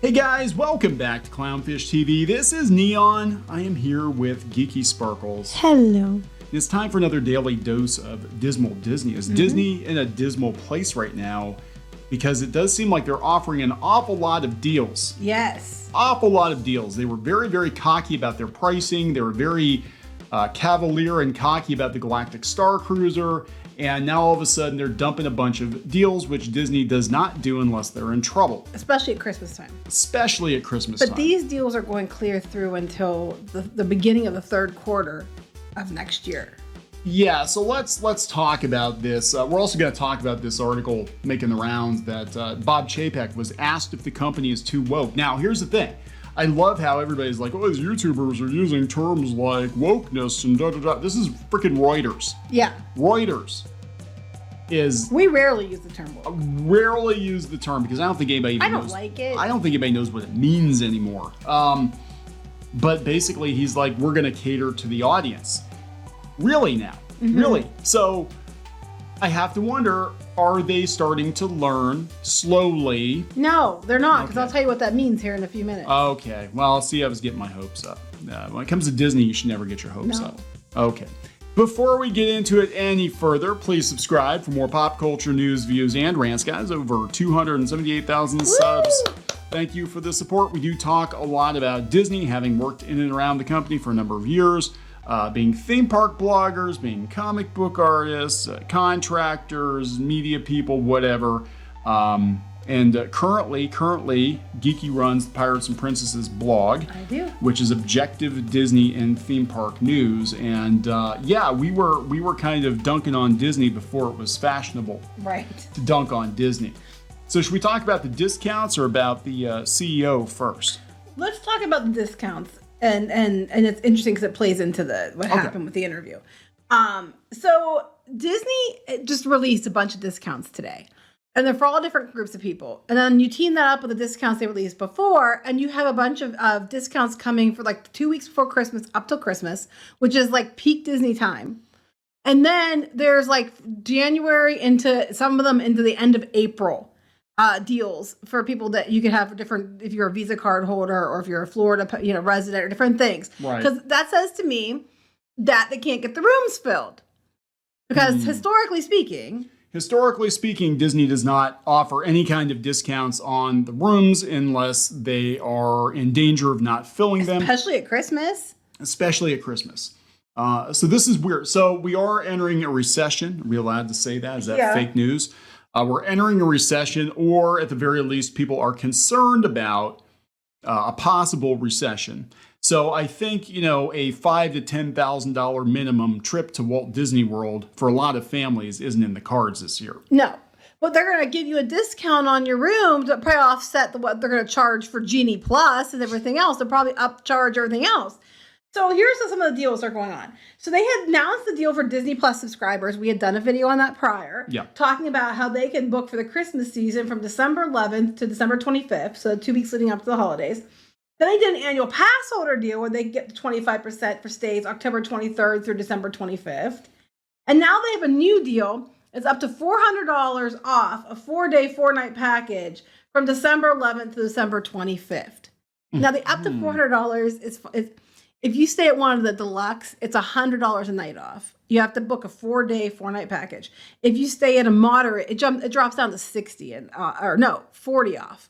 Hey guys, welcome back to Clownfish TV. This is Neon. I am here with Geeky Sparkles. Hello. It's time for another daily dose of Dismal Disney. Is Disney in a dismal place right now? Because it does seem like they're offering an awful lot of deals. Yes. Awful lot of deals. They were very, very cocky about their pricing. They were very cavalier and cocky about the Galactic Star Cruiser. And now all of a sudden they're dumping a bunch of deals, which Disney does not do unless they're in trouble. Especially at Christmas time. Especially at Christmas time. But these deals are going clear through until the beginning of the third quarter of next year. Yeah, so let's talk about this. We're also going to talk about this article making the rounds that Bob Chapek was asked if the company is too woke. Now, here's the thing. I love how everybody's like, oh, these YouTubers are using terms like wokeness and da-da-da. This is freaking Reuters. Yeah. Reuters is... We rarely use the term woke. Rarely use the term because I don't think anybody even knows. I don't like it. I don't think anybody knows what it means anymore. But basically, he's like, we're going to cater to the audience. Really now? Really? So I have to wonder, are they starting to learn slowly? No, they're not, because Okay. I'll tell you what that means here in a few minutes. Okay. Well, see, I was getting my hopes up. When it comes to Disney, you should never get your hopes No. up. Okay. Before we get into it any further, please subscribe for more pop culture news, views, and rants, guys. Over 278,000 subs. Thank you for the support. We do talk a lot about Disney, having worked in and around the company for a number of years. Being theme park bloggers, being comic book artists, contractors, media people, whatever. And currently, Geeky runs the Pirates and Princesses blog. I do. Which is objective Disney and theme park news. And yeah, we were kind of dunking on Disney before it was fashionable Right. to dunk on Disney. So should we talk about the discounts or about the CEO first? Let's talk about the discounts. And it's interesting because it plays into what happened with the interview. So Disney just released a bunch of discounts today. And they're for all different groups of people. And then you team that up with the discounts they released before, and you have a bunch of discounts coming for like 2 weeks before Christmas, up till Christmas, which is like peak Disney time. And then there's like January into some of them into the end of April deals for people that you can have for different, if you're a Visa card holder or if you're a Florida resident or different things. Right. Because that says to me that they can't get the rooms filled. Because historically speaking, Disney does not offer any kind of discounts on the rooms unless they are in danger of not filling them. Especially at Christmas. So this is weird. So we are entering a recession. Are we allowed to say that? Is that fake news? We're entering a recession, or at the very least, people are concerned about a possible recession. So I think, a $5,000 to $10,000 minimum trip to Walt Disney World for a lot of families isn't in the cards this year. No, but they're going to give you a discount on your room to probably offset what they're going to charge for Genie Plus and everything else. They'll probably upcharge everything else. So here's some of the deals that are going on. So they had announced the deal for Disney Plus subscribers. We had done a video on that prior, talking about how they can book for the Christmas season from December 11th to December 25th, so 2 weeks leading up to the holidays. Then they did an annual pass holder deal where they get the 25% for stays October 23rd through December 25th. And now they have a new deal. It's up to $400 off a 4-day, 4-night package from December 11th to December 25th. Now the up to $400 is if you stay at one of the deluxe, it's $100 a night off. You have to book a 4-day, 4-night package. If you stay at a moderate, it drops down to 60 and 40 off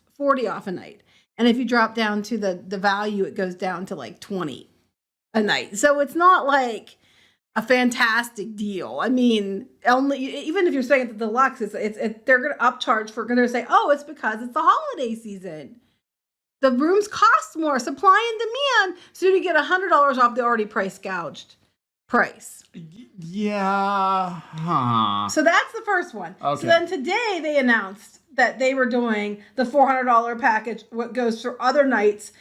a night. And if you drop down to the value, it goes down to like 20 a night. So it's not like a fantastic deal. I mean, even if you're staying at the deluxe, they're going to upcharge for, going to say, oh, it's because it's the holiday season. The rooms cost more, supply and demand. So you get $100 off the already price gouged price. Yeah. Huh. So that's the first one. Okay. So then today they announced that they were doing the $400 package, what goes for other nights.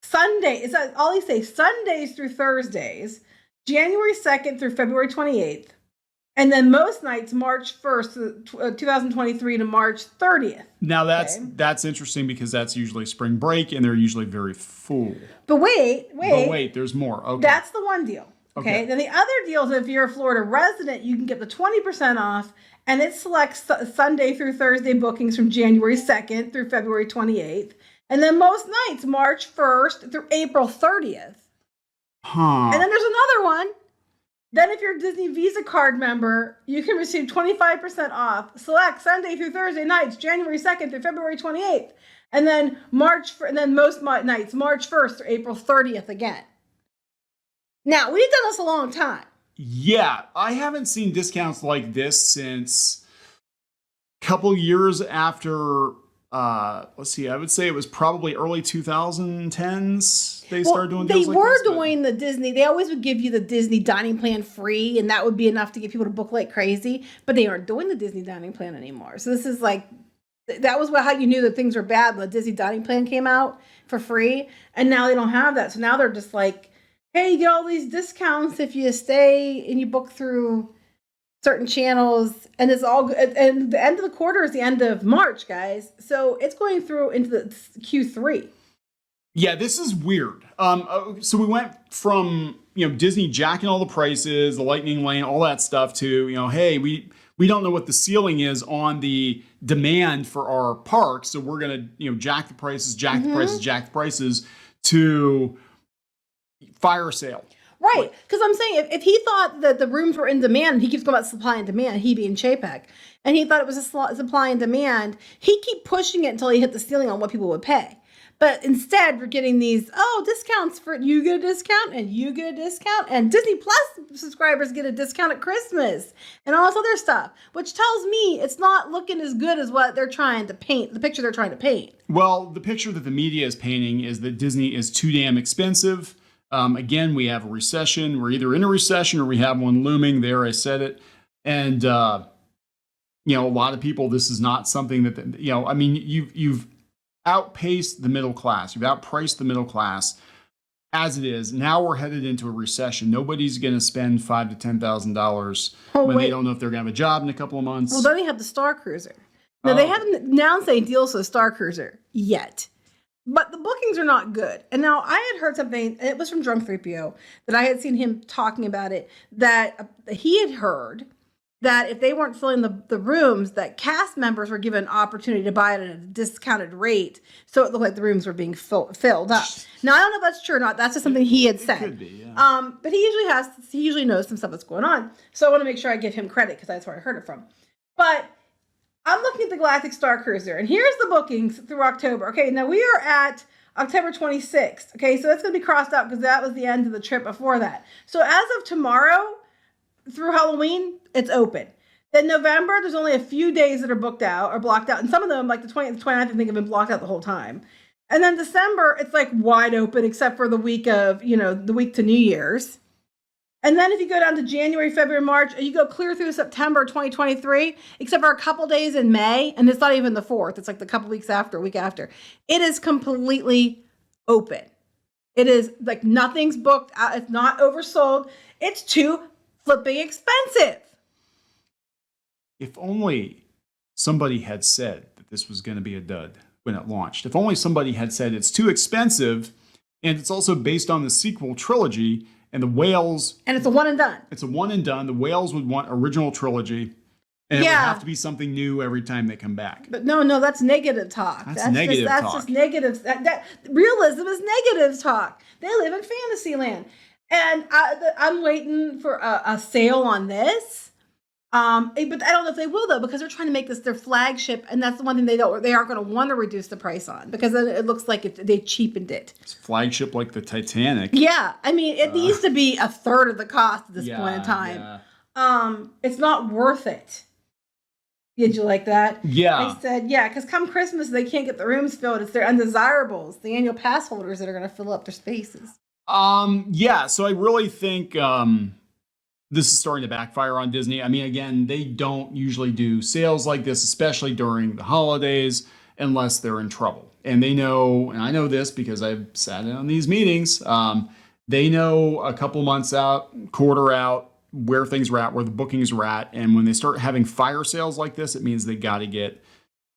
Sunday, is that all they say? Sundays through Thursdays, January 2nd through February 28th. And then most nights, March 1st, 2023 to March 30th. Now that's interesting because that's usually spring break and they're usually very full. But wait, there's more. Okay. That's the one deal. Okay. Then the other deal is if you're a Florida resident, you can get the 20% off, and it selects Sunday through Thursday bookings from January 2nd through February 28th. And then most nights, March 1st through April 30th. Huh. And then there's another one. Then if you're a Disney Visa card member, you can receive 25% off select Sunday through Thursday nights, January 2nd through February 28th. And then most nights, March 1st through April 30th again. Now, we've done this a long time. Yeah, I haven't seen discounts like this since a couple years after, let's see, I would say it was probably early 2010s they started doing deals like this. They were doing the Disney, they always would give you the Disney dining plan free, and that would be enough to get people to book like crazy, but they aren't doing the Disney dining plan anymore. So this is like, that was how you knew that things were bad. The Disney dining plan came out for free, and now they don't have that. So now they're just like, hey, you get all these discounts if you stay and you book through certain channels, and it's all good. And the end of the quarter is the end of March, guys. So it's going through into the Q3. Yeah, this is weird. So we went from, Disney jacking all the prices, the lightning lane, all that stuff to, hey, we don't know what the ceiling is on the demand for our parks, so we're gonna, jack the prices, to fire sale. Right, because I'm saying if he thought that the rooms were in demand, he keeps going about supply and demand, he being Chapek, and he thought it was a supply and demand, he'd keep pushing it until he hit the ceiling on what people would pay. But instead, we're getting these, discounts for you get a discount and you get a discount, and Disney Plus subscribers get a discount at Christmas and all this other stuff, which tells me it's not looking as good as what they're trying to paint, the picture they're trying to paint. Well, the picture that the media is painting is that Disney is too damn expensive. Again, we have a recession. We're either in a recession or we have one looming. There, I said it. And, a lot of people, this is not something that, you've outpaced the middle class. You've outpriced the middle class as it is. Now we're headed into a recession. Nobody's going to spend $5,000 to $10,000 when they don't know if they're going to have a job in a couple of months. Well, then they have the Star Cruiser. Now, they haven't announced any deals for the Star Cruiser yet. But the bookings are not good. And now I had heard something, it was from Drunk 3PO, that I had seen him talking about it, that he had heard that if they weren't filling the rooms, that cast members were given an opportunity to buy it at a discounted rate, so it looked like the rooms were being filled up. Now, I don't know if that's true or not. That's just something he had said. It could be, yeah. But he usually knows some stuff that's going on. So I want to make sure I give him credit because that's where I heard it from. But I'm looking at the Galactic Star Cruiser, and here's the bookings through October. Okay, now we are at October 26th. Okay, so that's going to be crossed out because that was the end of the trip before that. So as of tomorrow through Halloween, it's open. Then November, there's only a few days that are booked out or blocked out. And some of them, like the 20th, 29th, I think have been blocked out the whole time. And then December, it's like wide open except for the week of, the week to New Year's. And then if you go down to January, February, March, you go clear through September 2023, except for a couple days in May, and it's not even the 4th. It's like the couple weeks after, week after. It is completely open. It is like nothing's booked out. It's not oversold. It's too flipping expensive. If only somebody had said that this was going to be a dud when it launched. If only somebody had said it's too expensive, and it's also based on the sequel trilogy, and the whales... And it's a one and done. It's a one and done. The whales would want original trilogy. And it would have to be something new every time they come back. But no, that's negative talk. That's negative talk. That's just negative. Realism is negative talk. They live in fantasy land. And I'm waiting for a sale on this. But I don't know if they will, though, because they're trying to make this their flagship. And that's the one thing they aren't going to want to reduce the price on, because then it looks like they cheapened it. It's flagship like the Titanic. Yeah. I mean, it needs to be a third of the cost at this point in time. Yeah. It's not worth it. Did you like that? Yeah. They said, because come Christmas, they can't get the rooms filled. It's their undesirables, the annual pass holders that are going to fill up their spaces. So I really think this is starting to backfire on Disney. I mean, again, they don't usually do sales like this, especially during the holidays, unless they're in trouble. And they know, and I know this because I've sat in on these meetings, they know a couple months out, quarter out, where things are at, where the bookings are at. And when they start having fire sales like this, it means they got to get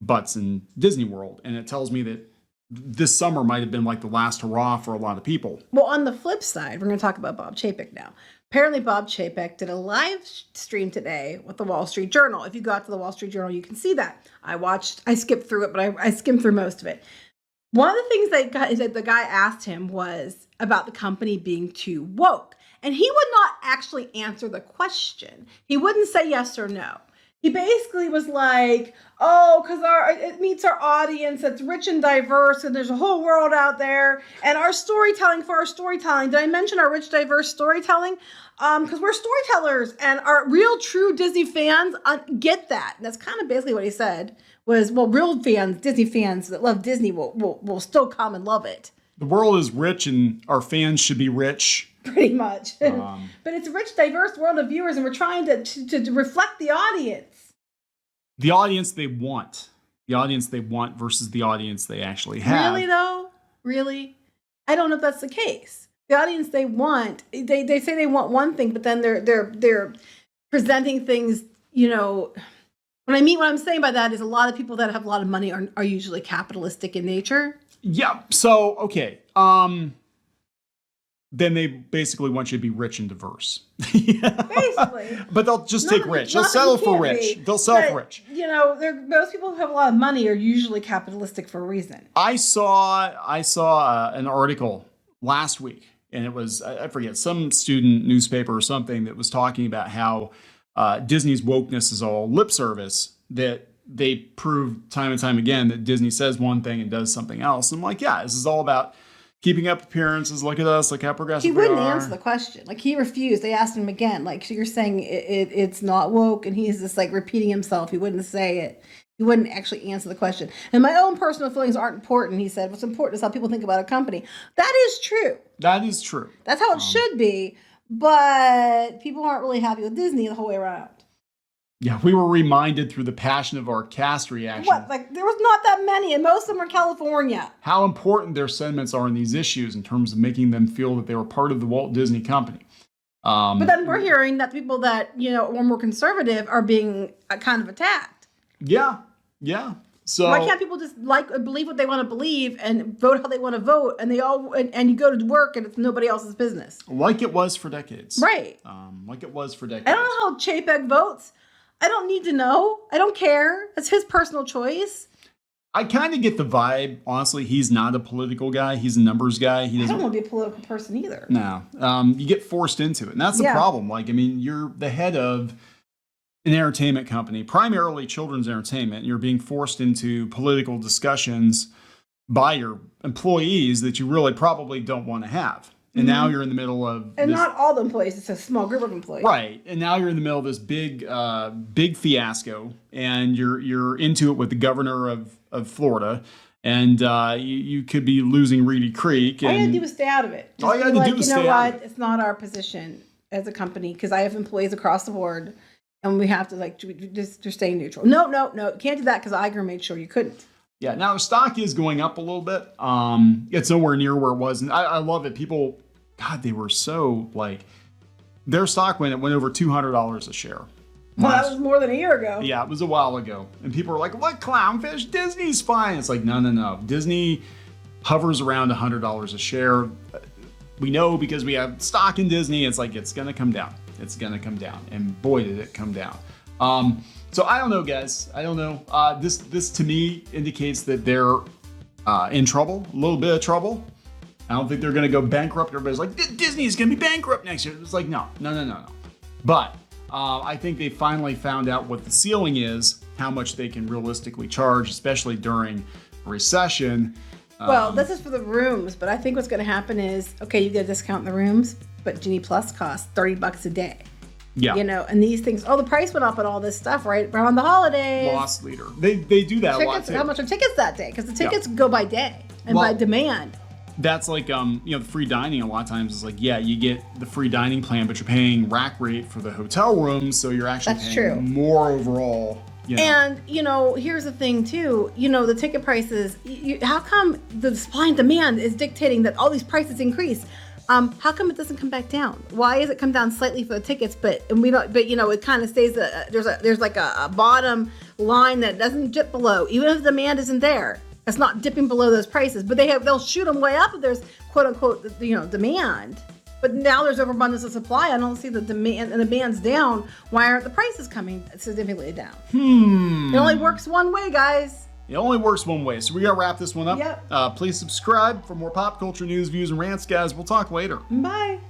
butts in Disney World. And it tells me that this summer might have been like the last hurrah for a lot of people. Well, on the flip side, we're going to talk about Bob Chapek now. Apparently, Bob Chapek did a live stream today with the Wall Street Journal. If you go out to the Wall Street Journal, you can see that. I skipped through it, but I skimmed through most of it. One of the things that the guy asked him was about the company being too woke. And he would not actually answer the question. He wouldn't say yes or no. He basically was like, oh, because it meets our audience that's rich and diverse, and there's a whole world out there. And our storytelling, did I mention our rich, diverse storytelling? Because we're storytellers, and our real, true Disney fans get that. And that's kind of basically what he said was, well, real fans, Disney fans that love Disney will still come and love it. The world is rich, and our fans should be rich. Pretty much. But it's a rich, diverse world of viewers, and we're trying to reflect the audience. The audience they want. The audience they want versus the audience they actually have. Really, though? Really? I don't know if that's the case. The audience they want, they say they want one thing, but then they're presenting things, what I'm saying by that is a lot of people that have a lot of money are usually capitalistic in nature. Yeah. So, okay. Then they basically want you to be rich and diverse. Basically. But they'll just take rich. They'll settle for rich. They'll settle for rich. Most people who have a lot of money are usually capitalistic for a reason. I saw an article last week, and it was, I forget, some student newspaper or something that was talking about how Disney's wokeness is all lip service, that they prove time and time again that Disney says one thing and does something else. And I'm like, yeah, this is all about keeping up appearances. Look at us, like how progressive we are. He wouldn't answer the question. Like, he refused. They asked him again. Like, so you're saying it's not woke, and he's just like repeating himself. He wouldn't say it. He wouldn't actually answer the question. And my own personal feelings aren't important, he said. What's important is how people think about a company. That is true. That is true. That's how it should be. But people aren't really happy with Disney the whole way around. Yeah, we were reminded through the passion of our cast reaction. What? Like, there was not that many, and most of them are California. How important their sentiments are in these issues in terms of making them feel that they were part of the Walt Disney Company. But then we're hearing that people that, are more conservative are being kind of attacked. Yeah. So why can't people just believe what they want to believe and vote how they want to vote, and they all and you go to work and it's nobody else's business? Like it was for decades. Right. Like it was for decades. I don't know how Chapek votes. I don't need to know. I don't care. It's his personal choice. I kind of get the vibe, honestly, he's not a political guy. He's a numbers guy. I don't want to be a political person either. No. You get forced into it. And that's the problem. Like, I mean, you're the head of an entertainment company, primarily children's entertainment. You're being forced into political discussions by your employees that you really probably don't want to have. And now you're in the middle of not all the employees, it's a small group of employees. Right. And now you're in the middle of this big fiasco, and you're into it with the governor of Florida, and you could be losing Reedy Creek. All you gotta do is stay out of it. All you gotta do is stay out of it. It's not our position as a company, because I have employees across the board, and we have to just stay neutral. No, you can't do that, because Iger made sure you couldn't. Yeah, now the stock is going up a little bit. It's nowhere near where it was. And I love it. People, God, they were so their stock went over $200 a share. Well, that was more than a year ago. Yeah, it was a while ago. And people were like, what, Clownfish? Disney's fine. It's like, no. Disney hovers around $100 a share. We know because we have stock in Disney. It's like, it's going to come down. It's going to come down. And boy, did it come down. So I don't know, guys. I don't know. This to me indicates that they're in trouble, a little bit of trouble. I don't think they're going to go bankrupt. Everybody's like, Disney's going to be bankrupt next year. It's like, no. But I think they finally found out what the ceiling is, how much they can realistically charge, especially during a recession. Well, this is for the rooms, but I think what's going to happen is, okay, you get a discount in the rooms, but Genie Plus costs $30 a day. Yeah. And these things, the price went up and all this stuff, right? Around the holidays. Loss leader. They do that a lot too. How much are tickets that day? Because the tickets go by day and by demand. That's like, the free dining a lot of times is like, yeah, you get the free dining plan, but you're paying rack rate for the hotel rooms. So you're actually paying more overall. And, here's the thing too, the ticket prices, how come the supply and demand is dictating that all these prices increase? How come it doesn't come back down? Why does it come down slightly for the tickets, but it kind of stays, there's like a bottom line that doesn't dip below, even if the demand isn't there. It's not dipping below those prices, but they'll shoot them way up if there's quote unquote, demand. But now there's overabundance of supply. I don't see the demand, and the demand's down. Why aren't the prices coming significantly down? It only works one way, guys. It only works one way, so we gotta wrap this one up. Yep. Please subscribe for more pop culture news, views, and rants, guys. We'll talk later. Bye.